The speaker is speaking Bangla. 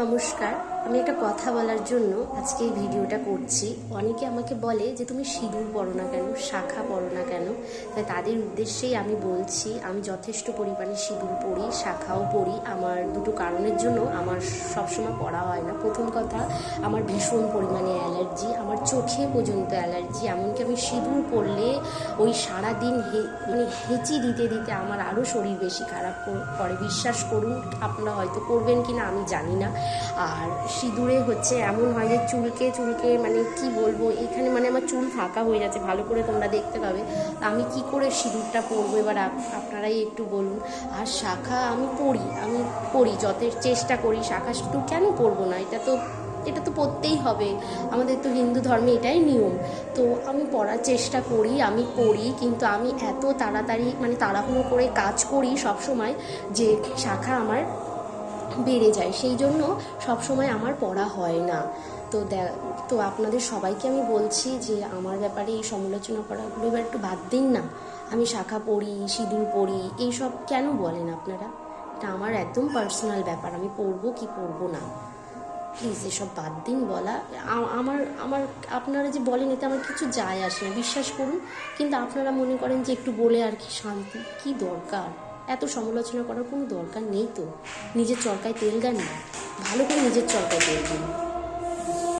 নমস্কার, আমি একটা কথা বলার জন্য আজকে এই ভিডিওটা করছি। অনেকে আমাকে বলে যে তুমি সিঁদুর পরো না কেন, শাখা পরো না কেন। তাই তাদের উদ্দেশ্যেই আমি বলছি, আমি যথেষ্ট পরিমাণে সিঁদুর পরি, শাখাও পরি। আমার দুটো কারণের জন্য আমার সবসময় পরা হয় না। প্রথম কথা, আমার ভীষণ পরিমাণে অ্যালার্জি, আমার চোখে পর্যন্ত অ্যালার্জি। এমনকি আমি সিঁদুর পরলে ওই সারাদিন হেঁচি দিতে দিতে আমার আরও শরীর বেশি খারাপ করে। বিশ্বাস করুন, আপনারা হয়তো করবেন কি না আমি জানি না। আর সিঁদুরে হচ্ছে এমন হয় যে চুলকে মানে কি বলবো, এখানে মানে আমার চুল ফাঁকা হয়ে যাচ্ছে, ভালো করে তোমরা দেখতে পাবে। আমি কি করে সিঁদুরটা পরবো এবার আপনারাই একটু বলুন। আর শাখা আমি পরি চেষ্টা করি, শাখা সিঁদুর কেন পরবো না, এটা তো পরতেই হবে, আমাদের তো হিন্দু ধর্মে এটাই নিয়ম। তো আমি পড়ার চেষ্টা করি, আমি পড়ি, কিন্তু আমি এত তাড়াতাড়ি মানে তাড়াহুড়ো করে কাজ করি সব সময় যে শাখা আমার বেড়ে যায়, সেই জন্য সবসময় আমার পড়া হয় না। তো আপনাদের সবাইকে আমি বলছি যে আমার ব্যাপারে এই সমালোচনা করাগুলো এবার একটু বাদ দিন না। আমি শাখা পড়ি, সিঁদুর পড়ি, এইসব কেন বলেন আপনারা? এটা আমার একদম পার্সোনাল ব্যাপার, আমি পড়বো কি পড়বো না। প্লিজ এসব বাদ দিন বলা। আমার আমার আপনারা যে বলেন এতে আমার কিছু যায় আসে না, বিশ্বাস করুন। কিন্তু আপনারা মনে করেন যে একটু বলে আর কি শান্তি, কি দরকার এত সমালোচনা করার কোনো দরকার নেই তো। নিজের চরকায় তেল দেন না, ভালো করে নিজের চরকায় তেল দিন।